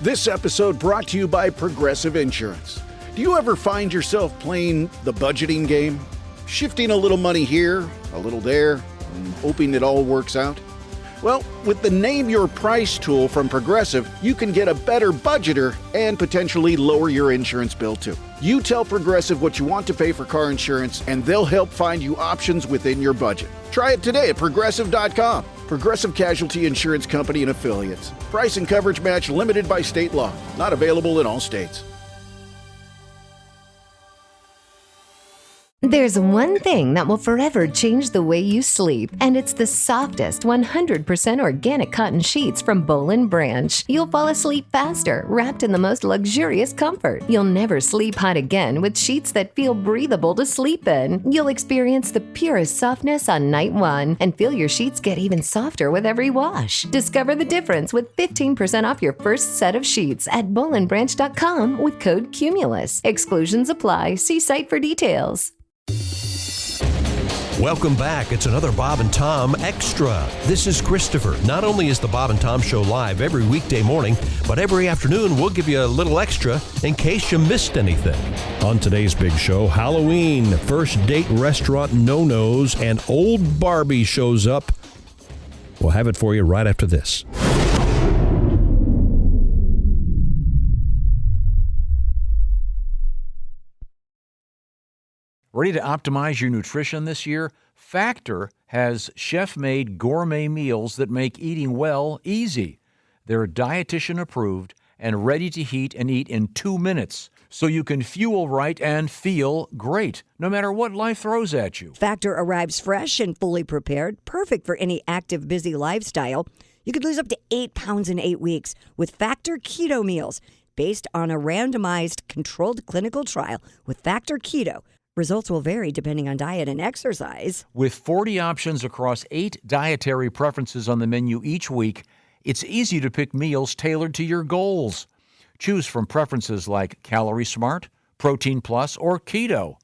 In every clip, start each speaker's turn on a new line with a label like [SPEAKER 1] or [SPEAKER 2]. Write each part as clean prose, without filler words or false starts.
[SPEAKER 1] This episode brought to you by Progressive Insurance. Do you ever find yourself playing the budgeting game? Shifting a little money here, a little there, and hoping it all works out? Well, with the Name Your Price tool from Progressive, you can get a better budgeter and potentially lower your insurance bill too. You tell Progressive what you want to pay for car insurance, and they'll help find you options within your budget. Try it today at Progressive.com. Progressive Casualty Insurance Company and Affiliates. Price and coverage match limited by state law. Not available in all states.
[SPEAKER 2] There's one thing that will forever change the way you sleep, and it's the softest 100% organic cotton sheets from Boll & Branch. You'll fall asleep faster, wrapped in the most luxurious comfort. You'll never sleep hot again with sheets that feel breathable to sleep in. You'll experience the purest softness on night one and feel your sheets get even softer with every wash. Discover the difference with 15% off your first set of sheets at bollandbranch.com with code CUMULUS. Exclusions apply. See site for details.
[SPEAKER 3] Welcome back. It's another Bob and Tom Extra. This is Christopher. Not only is the Bob and Tom Show live every weekday morning, but every afternoon we'll give you a little extra in case you missed anything. On today's big show, Halloween, first date restaurant no-nos, and Old Barbie shows up. We'll have it for you right after this.
[SPEAKER 4] Ready to optimize your nutrition this year? Factor has chef-made gourmet meals that make eating well easy. They're dietitian approved and ready to heat and eat in 2 minutes, so you can fuel right and feel great, no matter what life throws at you.
[SPEAKER 5] Factor arrives fresh and fully prepared, perfect for any active, busy lifestyle. You could lose up to 8 pounds in 8 weeks with Factor Keto Meals, based on a randomized, controlled clinical trial with Factor Keto. Results will vary depending on diet and exercise.
[SPEAKER 4] With 40 options across 8 dietary preferences on the menu each week, it's easy to pick meals tailored to your goals. Choose from preferences like Calorie Smart, Protein Plus, or Keto.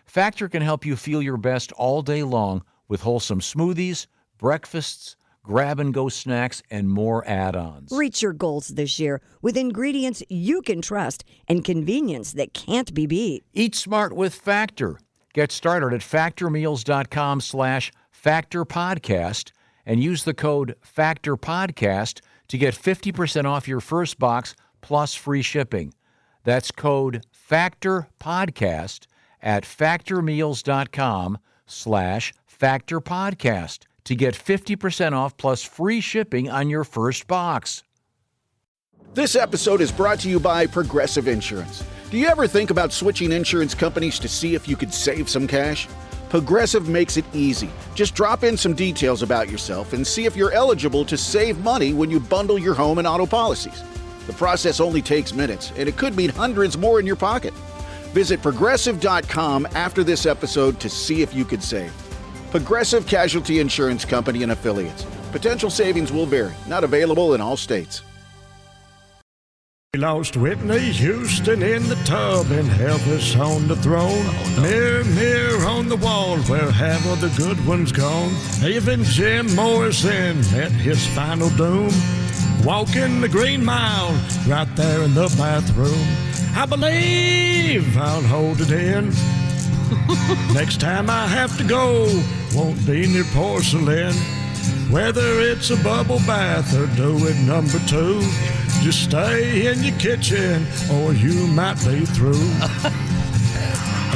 [SPEAKER 4] Factor can help you feel your best all day long with wholesome smoothies, breakfasts, grab-and-go snacks, and more add-ons.
[SPEAKER 5] Reach your goals this year with ingredients you can trust and convenience that can't be beat.
[SPEAKER 4] Eat smart with Factor. Get started at factormeals.com/factorpodcast and use the code FACTORPODCAST to get 50% off your first box plus free shipping. That's code FACTORPODCAST at factormeals.com/factorpodcast. to get 50% off plus free shipping on your first box.
[SPEAKER 1] This episode is brought to you by Progressive Insurance. Do you ever think about switching insurance companies to see if you could save some cash? Progressive makes it easy. Just drop in some details about yourself and see if you're eligible to save money when you bundle your home and auto policies. The process only takes minutes, and it could mean hundreds more in your pocket. Visit Progressive.com after this episode to see if you could save. Progressive Casualty Insurance Company and Affiliates. Potential savings will vary. Not available in all states.
[SPEAKER 6] We lost Whitney Houston in the tub and Elvis on the throne. Mirror, mirror on the wall, where have all the good ones gone? Even Jim Morrison met his final doom. Walking the Green Mile, right there in the bathroom. I believe I'll hold it in. Next time I have to go, won't be near porcelain. Whether it's a bubble bath or do it number 2, just stay in your kitchen or you might be through.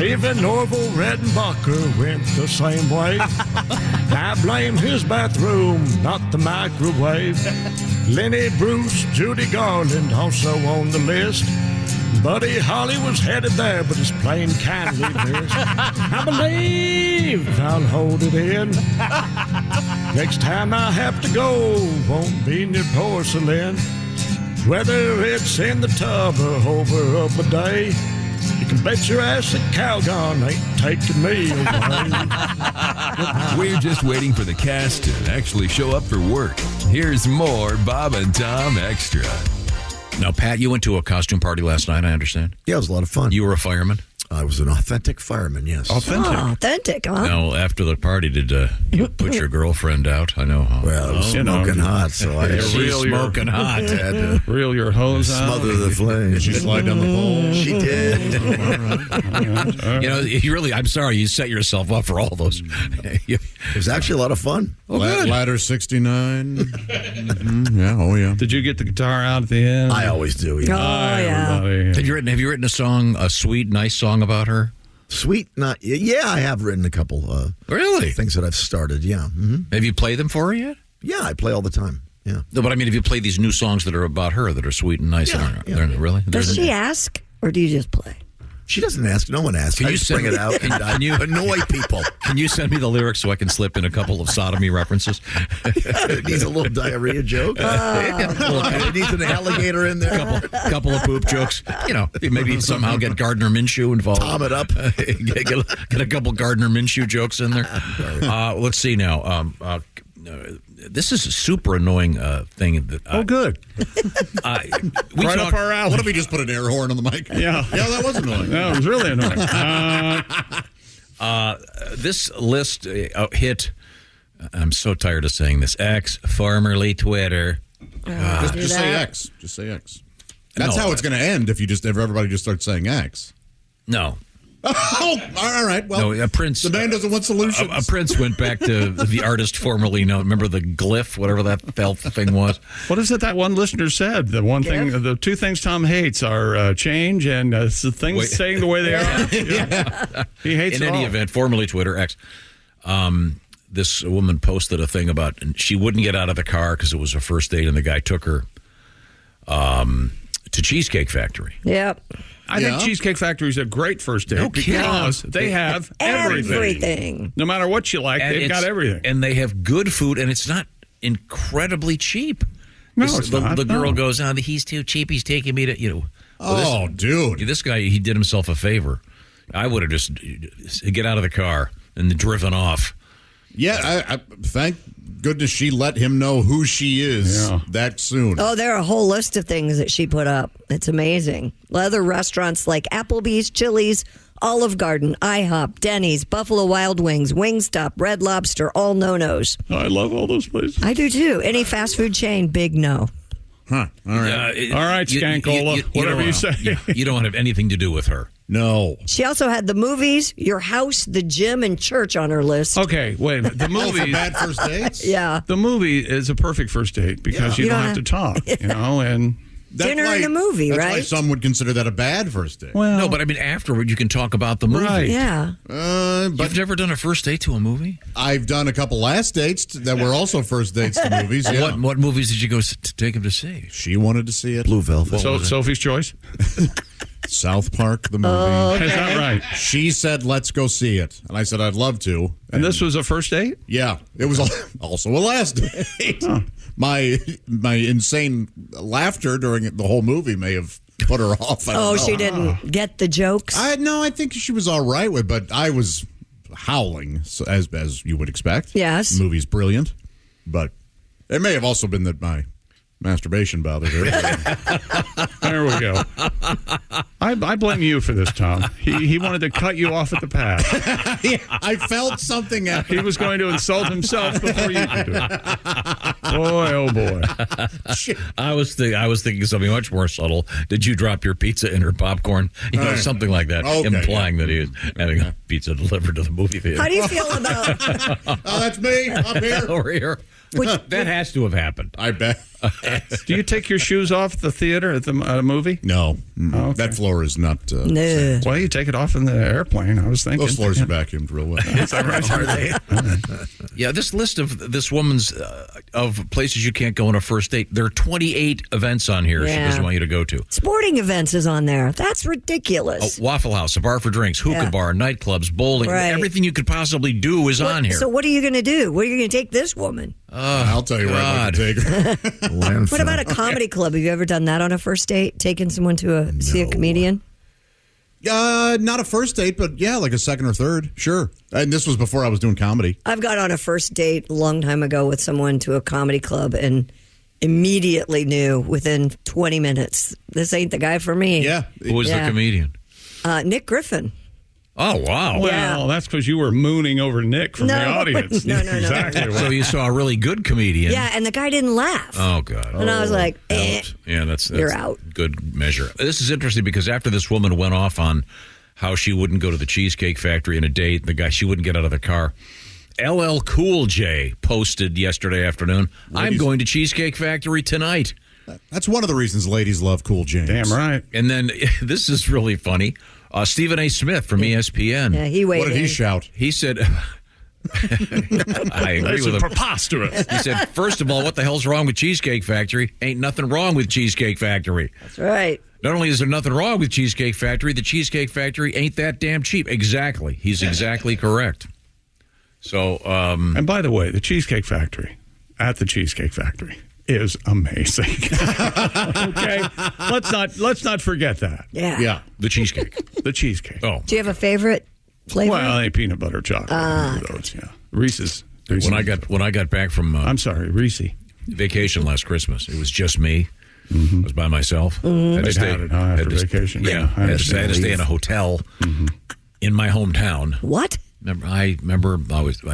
[SPEAKER 6] Even Orville Redenbacher went the same way. I blame his bathroom, not the microwave. Lenny Bruce, Judy Garland also on the list. Buddy Holly was headed there, but his plane kindly missed. I believe I'll hold it in. Next time I have to go, won't be near porcelain. Whether it's in the tub or over a bidet, you can bet your ass that Calgon ain't taking me away.
[SPEAKER 7] We're just waiting for the cast to actually show up for work. Here's more Bob and Tom Extra.
[SPEAKER 8] Now, Pat, you went to a costume party last night, I understand.
[SPEAKER 9] Yeah, it was a lot of fun.
[SPEAKER 8] You were a fireman? I was an authentic fireman, yes.
[SPEAKER 5] Authentic, huh?
[SPEAKER 9] Now, after the party, did you put your girlfriend out? I know.
[SPEAKER 8] Well, it was smoking hot, so I
[SPEAKER 9] She's smoking hot.
[SPEAKER 8] had to
[SPEAKER 10] Reel your hose out.
[SPEAKER 8] smother the flame.
[SPEAKER 6] Did she slide down the pole?
[SPEAKER 8] She did.
[SPEAKER 9] You know, you really, I'm sorry, you set yourself up for all those.
[SPEAKER 8] It was actually a lot of fun.
[SPEAKER 6] Ladder 69. Mm-hmm. Yeah, oh yeah.
[SPEAKER 10] Did you get the guitar out at the end?
[SPEAKER 8] I always do.
[SPEAKER 5] Oh, yeah.
[SPEAKER 10] Everybody.
[SPEAKER 9] Have you written a sweet, nice song about her?
[SPEAKER 8] Sweet, not yeah. I have written a couple.
[SPEAKER 9] Really?
[SPEAKER 8] Things that I've started. Yeah. Mm-hmm.
[SPEAKER 9] Have you played them for her yet?
[SPEAKER 8] Yeah, I play all the time. Yeah.
[SPEAKER 9] No, but I mean, have you played these new songs that are about her that are sweet and nice?
[SPEAKER 8] Yeah,
[SPEAKER 9] They're really?
[SPEAKER 5] Does she ask, or do you just play?
[SPEAKER 8] She doesn't ask. No one asks.
[SPEAKER 9] Can
[SPEAKER 8] I
[SPEAKER 9] you
[SPEAKER 8] just
[SPEAKER 9] send
[SPEAKER 8] bring it
[SPEAKER 9] me-
[SPEAKER 8] out and I annoy people.
[SPEAKER 9] Can you send me the lyrics so I can slip in a couple of sodomy references?
[SPEAKER 8] It needs a little diarrhea joke. It needs an alligator in there.
[SPEAKER 9] Couple of poop jokes. You know, maybe somehow get Gardner Minshew involved.
[SPEAKER 8] Tom it up.
[SPEAKER 9] get a couple Gardner Minshew jokes in there. Let's see now. This is a super annoying thing. That,
[SPEAKER 10] good.
[SPEAKER 9] We
[SPEAKER 10] Right
[SPEAKER 9] talk,
[SPEAKER 10] up our alley.
[SPEAKER 6] What if we just put an air horn on the mic?
[SPEAKER 10] Yeah.
[SPEAKER 6] Yeah, that was annoying.
[SPEAKER 10] That was really annoying.
[SPEAKER 9] this list hit. I'm so tired of saying this. X, formerly Twitter.
[SPEAKER 6] Just say X. Just say X. That's
[SPEAKER 9] No,
[SPEAKER 6] how it's going to end if everybody just starts saying X.
[SPEAKER 9] No.
[SPEAKER 6] Oh, all right. Well,
[SPEAKER 9] No, Prince.
[SPEAKER 6] the man doesn't want solutions.
[SPEAKER 9] A Prince went back to the artist formerly known. Remember the glyph, whatever that thing was?
[SPEAKER 10] What is it that one listener said? The one thing, the two things Tom hates are change and the things staying the way they are. Yeah. He hates
[SPEAKER 9] In
[SPEAKER 10] it
[SPEAKER 9] any
[SPEAKER 10] all.
[SPEAKER 9] event, formerly Twitter, X. This woman posted a thing about she wouldn't get out of the car because it was her first date, and the guy took her to Cheesecake Factory.
[SPEAKER 5] Yep.
[SPEAKER 10] I think Cheesecake Factory is a great first date
[SPEAKER 9] No kidding.
[SPEAKER 10] because they have everything. No matter what you like,
[SPEAKER 9] And
[SPEAKER 10] they've got everything.
[SPEAKER 9] And they have good food, and it's not incredibly cheap.
[SPEAKER 10] No, it's not.
[SPEAKER 9] The girl
[SPEAKER 10] No.
[SPEAKER 9] goes, "Oh, he's too cheap. He's taking me to, you know."
[SPEAKER 6] Oh, dude.
[SPEAKER 9] This guy, he did himself a favor. I would have just get out of the car and driven off.
[SPEAKER 6] Yeah, I thank goodness she let him know who she is that soon.
[SPEAKER 5] Oh, there are a whole list of things that she put up. It's amazing. Other restaurants like Applebee's, Chili's, Olive Garden, IHOP, Denny's, Buffalo Wild Wings, Wingstop, Red Lobster, all no-nos.
[SPEAKER 10] I love all those places.
[SPEAKER 5] I do too. Any fast food chain, big no.
[SPEAKER 6] Huh. All right.
[SPEAKER 10] All right, Skankola, whatever you say.
[SPEAKER 9] You don't have anything to do with her.
[SPEAKER 6] No.
[SPEAKER 5] She also had the movies, your house, the gym, and church on her list.
[SPEAKER 10] Okay, wait a minute. The
[SPEAKER 6] Oh, for
[SPEAKER 10] movie,
[SPEAKER 6] bad first dates?
[SPEAKER 5] Yeah.
[SPEAKER 10] the movie is a perfect first date because you don't have to talk, you know, and
[SPEAKER 5] Dinner and a movie,
[SPEAKER 6] that's
[SPEAKER 5] right?
[SPEAKER 6] why some would consider that a bad first date.
[SPEAKER 10] well,
[SPEAKER 9] No, but I mean, afterward, you can talk about the movie.
[SPEAKER 10] Right.
[SPEAKER 5] Yeah.
[SPEAKER 6] But
[SPEAKER 9] You've never done a first date to a movie?
[SPEAKER 6] I've done a couple last dates that were also first dates to movies. Yeah.
[SPEAKER 9] What movies did you go to take him to see?
[SPEAKER 6] She wanted to see it.
[SPEAKER 8] Blue Velvet.
[SPEAKER 10] so Sophie's Choice.
[SPEAKER 6] South Park, the movie.
[SPEAKER 10] Is that right?
[SPEAKER 6] She said, let's go see it. And I said, I'd love to.
[SPEAKER 10] And this was a first date?
[SPEAKER 6] Yeah, it was also a last date. My insane laughter during the whole movie may have put her off. I don't know.
[SPEAKER 5] She didn't get the jokes.
[SPEAKER 6] I think she was all right with, but I was howling as you would expect.
[SPEAKER 5] Yes.
[SPEAKER 6] The movie's brilliant, but it may have also been that my masturbation bothered her.
[SPEAKER 10] There we go. I blame you for this, Tom. He wanted to cut you off at the pass.
[SPEAKER 6] I felt something.
[SPEAKER 10] He was going to insult himself before you could do it. Boy, oh boy.
[SPEAKER 9] I was thinking something much more subtle. Did you drop your pizza in her popcorn? Something like that,
[SPEAKER 6] Okay,
[SPEAKER 9] implying that he was having a pizza delivered to the movie theater.
[SPEAKER 5] How do you feel about
[SPEAKER 6] Oh, that's me up here.
[SPEAKER 9] Over here. That has to have happened.
[SPEAKER 6] I bet.
[SPEAKER 10] Do you take your shoes off at the theater at the movie?
[SPEAKER 6] No,
[SPEAKER 10] Oh, okay.
[SPEAKER 6] that floor is not.
[SPEAKER 5] no?
[SPEAKER 10] Well, you take it off in the airplane. I was thinking.
[SPEAKER 6] Those floors are vacuumed real well.
[SPEAKER 10] Is that right? Are they?
[SPEAKER 9] Yeah, this list of this woman's of places you can't go on a first date. There are 28 events on here she
[SPEAKER 5] Yeah.
[SPEAKER 9] doesn't want you to go to.
[SPEAKER 5] Sporting events is on there. That's ridiculous.
[SPEAKER 9] Waffle House, a bar for drinks, hookah
[SPEAKER 5] Yeah.
[SPEAKER 9] bar, nightclubs, bowling.
[SPEAKER 5] Right.
[SPEAKER 9] Everything you could possibly do is on here.
[SPEAKER 5] So what are you going to do? Where are you going to take this woman?
[SPEAKER 6] I'll tell you where I'd like to take her.
[SPEAKER 8] Landfill.
[SPEAKER 5] What about a comedy club? Have you ever done that on a first date? Taken someone to see a comedian?
[SPEAKER 6] Not a first date, but yeah, like a second or third. Sure. And this was before I was doing comedy.
[SPEAKER 5] I've got on a first date a long time ago with someone to a comedy club and immediately knew within 20 minutes, this ain't the guy for me.
[SPEAKER 6] Yeah.
[SPEAKER 9] Who was
[SPEAKER 5] Yeah.
[SPEAKER 9] the comedian?
[SPEAKER 5] Nick Griffin.
[SPEAKER 9] Oh, wow.
[SPEAKER 10] Well, that's because you were mooning over Nick from the audience.
[SPEAKER 5] No.
[SPEAKER 10] Exactly.
[SPEAKER 9] So you saw a really good comedian.
[SPEAKER 5] Yeah, and the guy didn't laugh.
[SPEAKER 9] Oh, God.
[SPEAKER 5] And I was like,
[SPEAKER 9] Yeah, that's
[SPEAKER 5] you're out.
[SPEAKER 9] Good measure. This is interesting because after this woman went off on how she wouldn't go to the Cheesecake Factory on a date, she wouldn't get out of the car. LL Cool J posted yesterday afternoon, I'm going to Cheesecake Factory tonight.
[SPEAKER 11] That's one of the reasons ladies love Cool James.
[SPEAKER 10] Damn right.
[SPEAKER 9] And then this is really funny. Stephen A. Smith from ESPN.
[SPEAKER 5] Yeah, he weighed
[SPEAKER 11] What did he
[SPEAKER 5] in.
[SPEAKER 11] shout?
[SPEAKER 9] He said, I agree with him.
[SPEAKER 10] Preposterous.
[SPEAKER 9] He said, first of all, what the hell's wrong with Cheesecake Factory? Ain't nothing wrong with Cheesecake Factory.
[SPEAKER 5] That's right.
[SPEAKER 9] Not only is there nothing wrong with Cheesecake Factory, the Cheesecake Factory ain't that damn cheap. Exactly. He's exactly correct. So,
[SPEAKER 10] And by the way, the Cheesecake Factory, at the Cheesecake Factory, is amazing. Okay? Let's not forget that.
[SPEAKER 5] Yeah.
[SPEAKER 9] the cheesecake.
[SPEAKER 10] The cheesecake.
[SPEAKER 9] Oh.
[SPEAKER 5] Do you have a favorite flavor?
[SPEAKER 10] Well, a peanut butter chocolate. Those, yeah. Reese's.
[SPEAKER 9] When I got back from
[SPEAKER 10] I'm sorry, Reese.
[SPEAKER 9] vacation last Christmas, it was just me. I was by myself.
[SPEAKER 10] They'd had it after vacation.
[SPEAKER 9] Yeah, I had to stay in a hotel in my hometown.
[SPEAKER 5] What?
[SPEAKER 9] I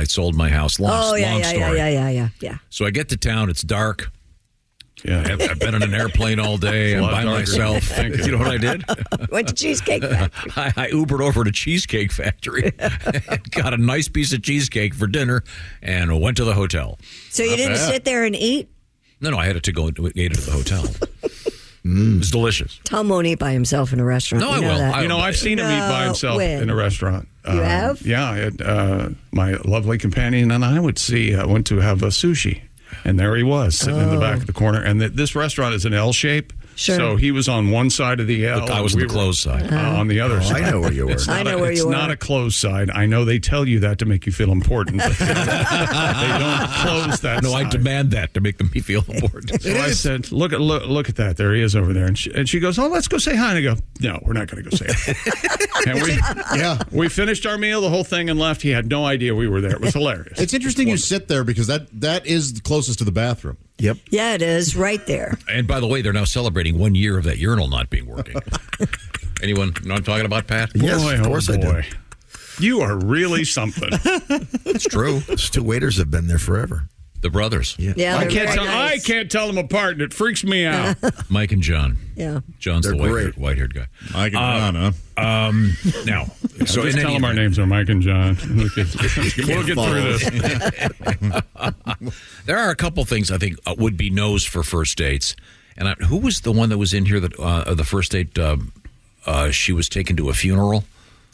[SPEAKER 9] sold my house. Long story.
[SPEAKER 5] Yeah.
[SPEAKER 9] So I get to town. It's dark.
[SPEAKER 10] Yeah,
[SPEAKER 9] I've been in an airplane all day. I'm by myself. You know what I did?
[SPEAKER 5] Went to Cheesecake Factory.
[SPEAKER 9] I Ubered over to Cheesecake Factory, got a nice piece of cheesecake for dinner, and went to the hotel.
[SPEAKER 5] So you didn't sit there and eat?
[SPEAKER 9] No, I had to go and eat it at the hotel. It was delicious.
[SPEAKER 5] Tom won't eat by himself in a restaurant.
[SPEAKER 9] No, I will.
[SPEAKER 10] I've seen him eat by himself in a restaurant.
[SPEAKER 5] You have?
[SPEAKER 10] Yeah. My lovely companion and I went to have a sushi. And there he was, sitting in the back of the corner. And this restaurant is an L shape.
[SPEAKER 5] Sure.
[SPEAKER 10] So he was on one side of the L.
[SPEAKER 9] I was on the closed side.
[SPEAKER 10] On the other side.
[SPEAKER 8] I know where you were.
[SPEAKER 10] It's not a closed side. I know they tell you that to make you feel important. But they don't close that
[SPEAKER 9] No,
[SPEAKER 10] side.
[SPEAKER 9] I demand that to make me feel important.
[SPEAKER 10] So I said, look at that. There he is over there. And she goes, oh, let's go say hi. And I go, no, we're not going to go say hi. And we finished our meal, the whole thing, and left. He had no idea we were there. It was hilarious.
[SPEAKER 11] It's interesting you sit there because that is the closest to the bathroom.
[SPEAKER 8] Yep.
[SPEAKER 5] Yeah, it is right there.
[SPEAKER 9] And by the way, they're now celebrating 1 year of that urinal not being working. Anyone know what I'm talking about, Pat?
[SPEAKER 8] Yes,
[SPEAKER 10] boy,
[SPEAKER 8] of course I do.
[SPEAKER 10] You are really something.
[SPEAKER 9] It's true.
[SPEAKER 8] Those two waiters have been there forever.
[SPEAKER 9] The brothers.
[SPEAKER 5] Yeah,
[SPEAKER 10] I
[SPEAKER 5] they're
[SPEAKER 10] can't
[SPEAKER 5] very nice.
[SPEAKER 10] I can't tell them apart, and it freaks me out.
[SPEAKER 9] Mike and John.
[SPEAKER 5] Yeah.
[SPEAKER 9] John's
[SPEAKER 8] They're
[SPEAKER 9] the white-haired guy.
[SPEAKER 11] I can huh?
[SPEAKER 9] Now,
[SPEAKER 10] So just tell them our names are Mike and John. We'll get through this.
[SPEAKER 9] There are a couple things I think would be no's for first dates. And who was the one that was in here that the first date? She was taken to a funeral.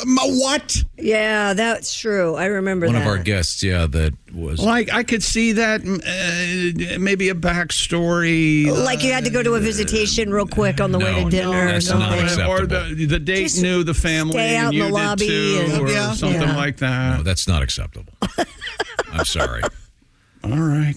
[SPEAKER 11] What?
[SPEAKER 5] Yeah, that's true. I remember
[SPEAKER 9] One
[SPEAKER 5] that.
[SPEAKER 9] of our guests, that was.
[SPEAKER 10] Like I could see that maybe a backstory.
[SPEAKER 5] Like you had to go to a visitation real quick on the way to dinner or
[SPEAKER 9] that's not
[SPEAKER 5] something.
[SPEAKER 9] acceptable.
[SPEAKER 10] Or the date
[SPEAKER 5] Just
[SPEAKER 10] knew the family
[SPEAKER 5] stay out
[SPEAKER 10] and
[SPEAKER 5] in
[SPEAKER 10] you
[SPEAKER 5] the
[SPEAKER 10] did
[SPEAKER 5] lobby
[SPEAKER 10] too,
[SPEAKER 5] and-
[SPEAKER 10] or something like that.
[SPEAKER 9] No, that's not acceptable. I'm sorry.
[SPEAKER 10] All right.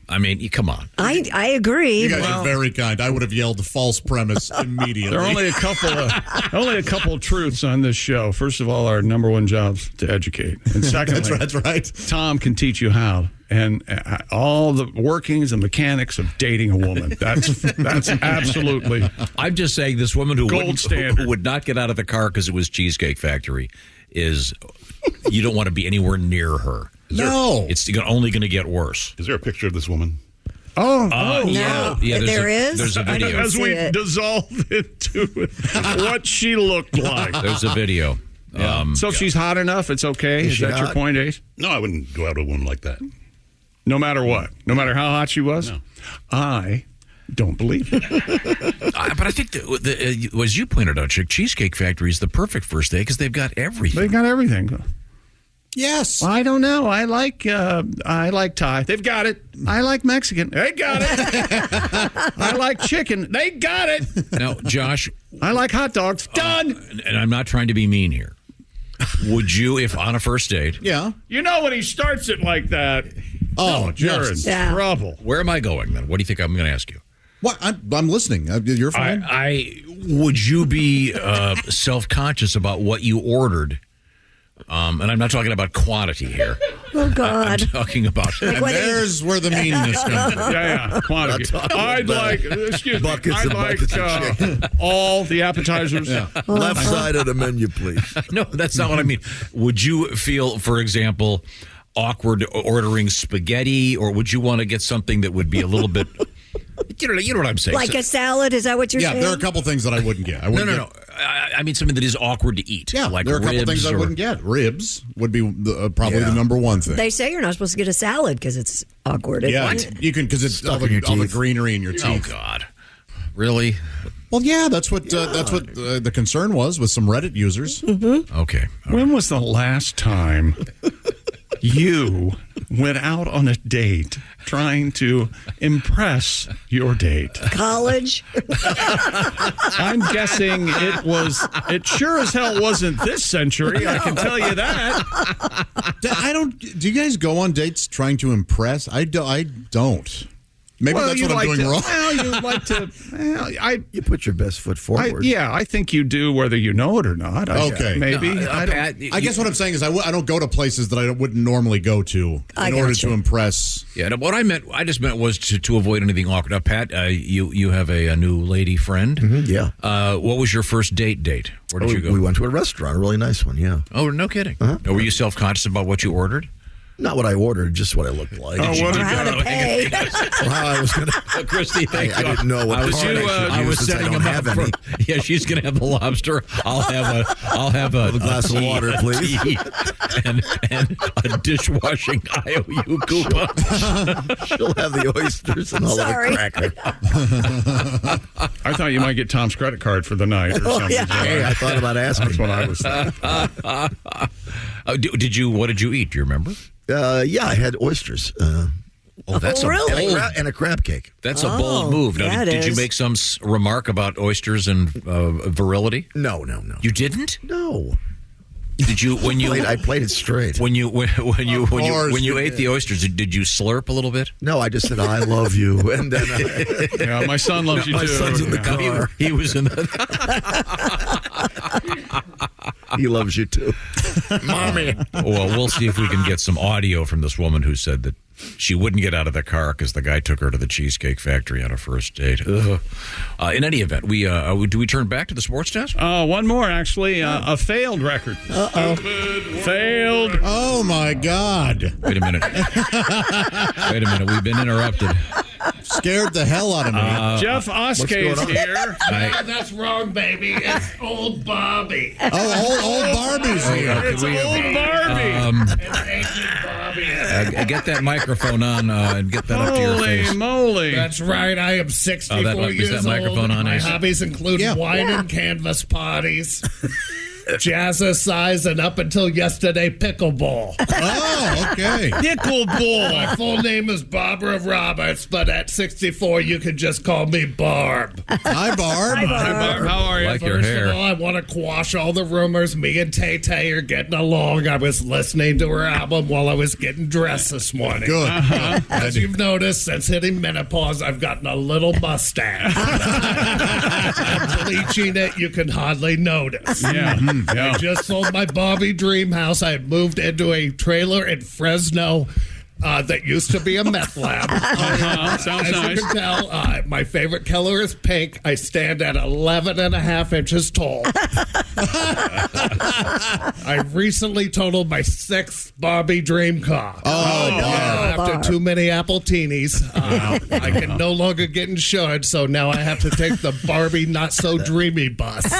[SPEAKER 9] I mean, come on.
[SPEAKER 5] I agree.
[SPEAKER 11] You guys are very kind. I would have yelled false premise immediately.
[SPEAKER 10] There are only a couple of truths on this show. First of all, our number one job's to educate, and secondly,
[SPEAKER 11] That's right.
[SPEAKER 10] Tom can teach you how, and all the workings and mechanics of dating a woman. That's absolutely.
[SPEAKER 9] I'm just saying this woman who
[SPEAKER 10] Gold standard.
[SPEAKER 9] who would not get out of the car because it was Cheesecake Factory you don't want to be anywhere near her. It's only going to get worse.
[SPEAKER 12] Is there a picture of this woman?
[SPEAKER 9] Yeah.
[SPEAKER 5] There is?
[SPEAKER 9] There's a video.
[SPEAKER 10] As we dissolve into what she looked like.
[SPEAKER 9] There's a video.
[SPEAKER 10] So if she's hot enough, it's okay. Is that your point, Ace?
[SPEAKER 12] No, I wouldn't go out with a woman like that.
[SPEAKER 10] No matter what, no matter how hot she was.
[SPEAKER 12] No.
[SPEAKER 10] I don't believe it.
[SPEAKER 9] But I think as you pointed out, Chick, Cheesecake Factory is the perfect first day because they've got everything.
[SPEAKER 10] They've got everything.
[SPEAKER 11] Yes.
[SPEAKER 10] I don't know. I like Thai. They've got it. I like Mexican. They got it. I like chicken. They got it.
[SPEAKER 9] Now, Josh,
[SPEAKER 10] I like hot dogs. Done.
[SPEAKER 9] And I'm not trying to be mean here. Would you, if on a first date?
[SPEAKER 11] Yeah.
[SPEAKER 10] You know when he starts it like that.
[SPEAKER 11] Oh,
[SPEAKER 10] you're in trouble.
[SPEAKER 9] Where am I going then? What do you think I'm going to ask you?
[SPEAKER 11] What? I'm listening. You're fine.
[SPEAKER 9] Would you be self-conscious about what you ordered And I'm not talking about quantity here.
[SPEAKER 5] Oh, God.
[SPEAKER 9] I'm talking about...
[SPEAKER 11] And there's where the meanness comes from.
[SPEAKER 10] Yeah, quantity. I'd like, excuse me,
[SPEAKER 8] Buckets
[SPEAKER 10] I'd
[SPEAKER 8] and
[SPEAKER 10] like
[SPEAKER 8] buckets of chicken.
[SPEAKER 10] all the appetizers.
[SPEAKER 8] Yeah. Left side of the menu, please.
[SPEAKER 9] No, that's not what I mean. Would you feel, for example, awkward ordering spaghetti, or would you want to get something that would be a little bit... You know what I'm saying?
[SPEAKER 5] Like a salad? Is that what you're saying?
[SPEAKER 11] Yeah, there are a couple things that I wouldn't get.
[SPEAKER 9] No. I mean something that is awkward to eat.
[SPEAKER 11] Yeah,
[SPEAKER 9] like
[SPEAKER 11] there are a couple
[SPEAKER 9] ribs
[SPEAKER 11] things I wouldn't get. Ribs would be probably the number one thing.
[SPEAKER 5] They say you're not supposed to get a salad because it's awkward.
[SPEAKER 11] Yeah, you can, because it's all the greenery in your teeth.
[SPEAKER 9] Oh, God. Really?
[SPEAKER 11] Well, yeah, that's what the concern was with some Reddit users.
[SPEAKER 5] Mm-hmm.
[SPEAKER 9] Okay.
[SPEAKER 10] When was the last time you went out on a date trying to impress your date?
[SPEAKER 5] College?
[SPEAKER 10] I'm guessing it sure as hell wasn't this century, I can tell you that.
[SPEAKER 11] Do you guys go on dates trying to impress? I don't. Maybe that's what I'm doing wrong.
[SPEAKER 10] Well, you like to.
[SPEAKER 8] You put your best foot forward.
[SPEAKER 10] I think you do, whether you know it or not.
[SPEAKER 11] Okay.
[SPEAKER 10] Maybe.
[SPEAKER 9] No,
[SPEAKER 11] I guess what I'm saying is I don't go to places that I wouldn't normally go to in order to impress.
[SPEAKER 9] Yeah, what I just meant was to avoid anything awkward. Now, Pat, you have a new lady friend.
[SPEAKER 8] Mm-hmm, yeah.
[SPEAKER 9] What was your first date? Where did you go?
[SPEAKER 8] We went to a restaurant, a really nice one, yeah.
[SPEAKER 9] Oh, no kidding.
[SPEAKER 8] Uh-huh.
[SPEAKER 9] Were you self-conscious about what you ordered?
[SPEAKER 8] Not what I ordered, just what I looked like.
[SPEAKER 10] Oh, what
[SPEAKER 5] How to pay.
[SPEAKER 8] Or how I was going to.
[SPEAKER 9] Christy, thank you.
[SPEAKER 8] I didn't know what
[SPEAKER 9] I was setting him up for. Yeah, she's going to have the lobster. I'll have a
[SPEAKER 8] glass of water, please,
[SPEAKER 9] and a dishwashing IOU coupon.
[SPEAKER 8] She'll have the oysters and all of the cracker.
[SPEAKER 10] I thought you might get Tom's credit card for the night or something.
[SPEAKER 5] Yeah.
[SPEAKER 8] Hey, I thought about asking.
[SPEAKER 10] That's what I was thinking.
[SPEAKER 9] What did you eat? Do you remember?
[SPEAKER 8] Yeah, I had oysters.
[SPEAKER 9] That's
[SPEAKER 5] really?
[SPEAKER 8] And a crab cake.
[SPEAKER 9] That's a bold move. Now, did you make some remark about oysters and virility?
[SPEAKER 8] No.
[SPEAKER 9] You didn't?
[SPEAKER 8] No.
[SPEAKER 9] Did you
[SPEAKER 8] I played it straight.
[SPEAKER 9] When you ate the oysters? Did you slurp a little bit?
[SPEAKER 8] No, I just said I love you, and then
[SPEAKER 10] yeah, my son loves you
[SPEAKER 8] my
[SPEAKER 10] too.
[SPEAKER 8] My son's in the car.
[SPEAKER 9] He was in the.
[SPEAKER 8] He loves you too,
[SPEAKER 9] Mommy. Well, we'll see if we can get some audio from this woman who said that she wouldn't get out of the car because the guy took her to the Cheesecake Factory on a first date. In any event, do we turn back to the sports desk?
[SPEAKER 10] One more, actually. A failed record.
[SPEAKER 5] Uh-oh.
[SPEAKER 10] Failed.
[SPEAKER 11] Oh, my God.
[SPEAKER 9] Wait a minute. We've been interrupted.
[SPEAKER 11] Scared the hell out of me.
[SPEAKER 10] Jeff Oskay's here.
[SPEAKER 6] That's wrong, baby. It's Old Barbie.
[SPEAKER 11] Old Barbie's here.
[SPEAKER 10] It's Old Barbie.
[SPEAKER 9] Get that microphone on and get that up to your face.
[SPEAKER 10] Holy moly.
[SPEAKER 6] That's right. I am 64 years
[SPEAKER 9] that microphone
[SPEAKER 6] old.
[SPEAKER 9] on,
[SPEAKER 6] My
[SPEAKER 9] Ace?
[SPEAKER 6] hobbies include wine and canvas parties, jazzercise, and up until yesterday, pickleball.
[SPEAKER 11] Oh, okay.
[SPEAKER 10] Pickleball.
[SPEAKER 6] My full name is Barbara Roberts, but at 64, you can just call me Barb.
[SPEAKER 11] Hi, Barb.
[SPEAKER 6] Hi, Barb.
[SPEAKER 10] How are you?
[SPEAKER 9] Like your
[SPEAKER 6] First
[SPEAKER 9] hair.
[SPEAKER 6] of all, I want to quash all the rumors. Me and Tay-Tay are getting along. I was listening to her album while I was getting dressed this morning.
[SPEAKER 11] Good.
[SPEAKER 6] As you've noticed, since hitting menopause, I've gotten a little mustache. I'm bleaching it. You can hardly notice.
[SPEAKER 10] Yeah.
[SPEAKER 6] I just sold my Barbie dream house. I had moved into a trailer in Fresno that used to be a meth lab.
[SPEAKER 10] Sounds
[SPEAKER 6] As
[SPEAKER 10] nice.
[SPEAKER 6] you can tell, my favorite color is pink. I stand at 11 and a half inches tall. I recently totaled my 6th Barbie dream car. After too many Appletinis, I can no longer get insured, so now I have to take the Barbie not so dreamy bus.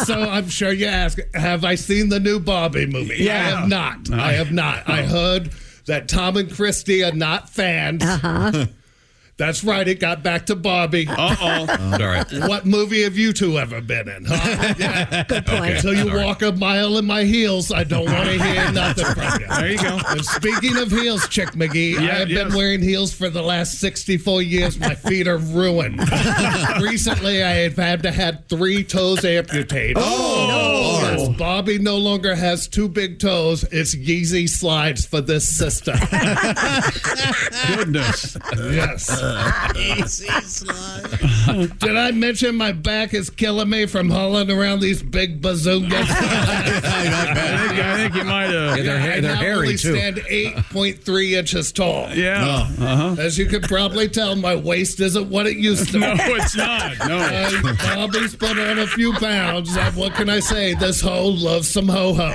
[SPEAKER 6] I'm sure you ask, have I seen the new Barbie movie?
[SPEAKER 5] Yeah.
[SPEAKER 6] I have not. I have not. I heard that Tom and Christy are not fans. That's right. It got back to Barbie.
[SPEAKER 10] Uh-oh.
[SPEAKER 9] All right.
[SPEAKER 6] What movie have you two ever been in? Huh?
[SPEAKER 5] Good point.
[SPEAKER 9] Okay.
[SPEAKER 6] Until you walk a mile in my heels, I don't want to hear nothing from you.
[SPEAKER 10] There you go.
[SPEAKER 6] And speaking of heels, Chick McGee, I have been wearing heels for the last 64 years. My feet are ruined. Recently, I have had to have 3 toes amputated.
[SPEAKER 11] Oh,
[SPEAKER 6] That's
[SPEAKER 13] Barbie no longer has 2 big toes. It's Yeezy slides for this sister.
[SPEAKER 10] Goodness.
[SPEAKER 13] Yes.
[SPEAKER 8] Yeezy slides.
[SPEAKER 13] Did I mention my back is killing me from hauling around these big bazookas?
[SPEAKER 10] I think you might have.
[SPEAKER 9] Yeah, they're hairy,
[SPEAKER 13] only
[SPEAKER 9] too.
[SPEAKER 13] stand 8.3 inches tall.
[SPEAKER 10] Yeah. Uh-huh.
[SPEAKER 13] As you can probably tell, my waist isn't what it used to be.
[SPEAKER 10] No, it's not. No.
[SPEAKER 13] Bobby's put on a few pounds. And what can I say? This hoe loves some ho-ho.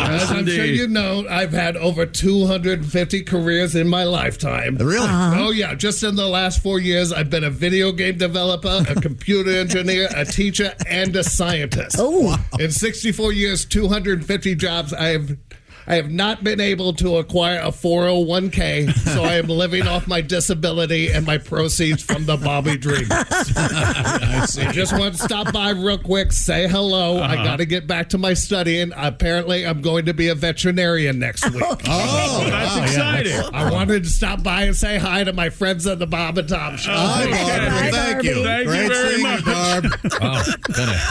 [SPEAKER 13] As I'm sure you know, I've had over 250 careers in my lifetime.
[SPEAKER 8] Really?
[SPEAKER 13] Oh, yeah. Just in the last 4 years, I've been a video game developer, a computer engineer, a teacher, and a scientist.
[SPEAKER 5] Oh.
[SPEAKER 13] In 64 years, 250 jobs, I have not been able to acquire a 401k, so I am living off my disability and my proceeds from the Bobby Dream. I just want to stop by real quick, say hello. I got to get back to my studying. Apparently, I'm going to be a veterinarian next week.
[SPEAKER 10] Oh, that's exciting.
[SPEAKER 13] Yeah. I wanted to stop by and say hi to my friends at the Bob and Tom Show.
[SPEAKER 11] Hi, Barb. Thank you.
[SPEAKER 10] Thank
[SPEAKER 11] Great
[SPEAKER 10] you very
[SPEAKER 11] seeing
[SPEAKER 10] much.
[SPEAKER 11] you, Barb.
[SPEAKER 9] Wow,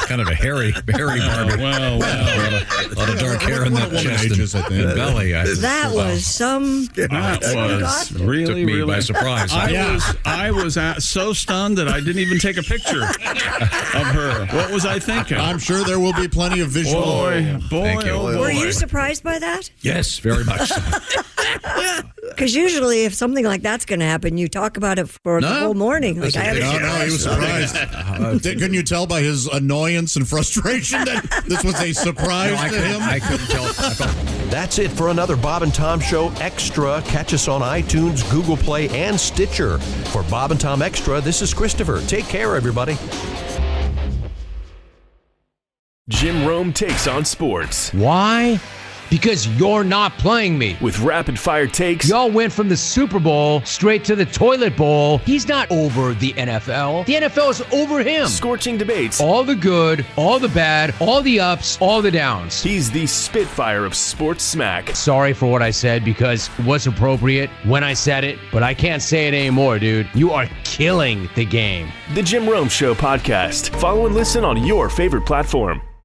[SPEAKER 9] kind of a hairy Barbie.
[SPEAKER 10] Well.
[SPEAKER 9] A lot of dark hair in that chest
[SPEAKER 11] ages, I think.
[SPEAKER 9] and belly.
[SPEAKER 5] That was some.
[SPEAKER 10] That was really,
[SPEAKER 9] Took me
[SPEAKER 10] really
[SPEAKER 9] by surprise.
[SPEAKER 10] I was so stunned that I didn't even take a picture of her. What was I thinking?
[SPEAKER 11] I'm sure there will be plenty of visual.
[SPEAKER 10] Boy,
[SPEAKER 9] Thank you.
[SPEAKER 10] oh boy.
[SPEAKER 5] Were you surprised by that?
[SPEAKER 9] Yes, very much so.
[SPEAKER 5] Because usually, if something like that's going to happen, you talk about it for the whole morning. Like, I
[SPEAKER 11] No, he was surprised. Couldn't you tell by his annoyance and frustration that this was a surprise to him?
[SPEAKER 9] I couldn't tell.
[SPEAKER 3] That's it for another Bob and Tom Show Extra. Catch us on iTunes, Google Play, and Stitcher. For Bob and Tom Extra, this is Christopher. Take care, everybody.
[SPEAKER 14] Jim Rome takes on sports.
[SPEAKER 15] Why? Because you're not playing me.
[SPEAKER 14] With rapid fire takes.
[SPEAKER 15] Y'all went from the Super Bowl straight to the toilet bowl. He's not over the NFL. The NFL is over him.
[SPEAKER 14] Scorching debates.
[SPEAKER 15] All the good, all the bad, all the ups, all the downs.
[SPEAKER 14] He's the Spitfire of sports smack.
[SPEAKER 15] Sorry for what I said because it was appropriate when I said it, but I can't say it anymore, dude. You are killing the game.
[SPEAKER 14] The Jim Rome Show podcast. Follow and listen on your favorite platform.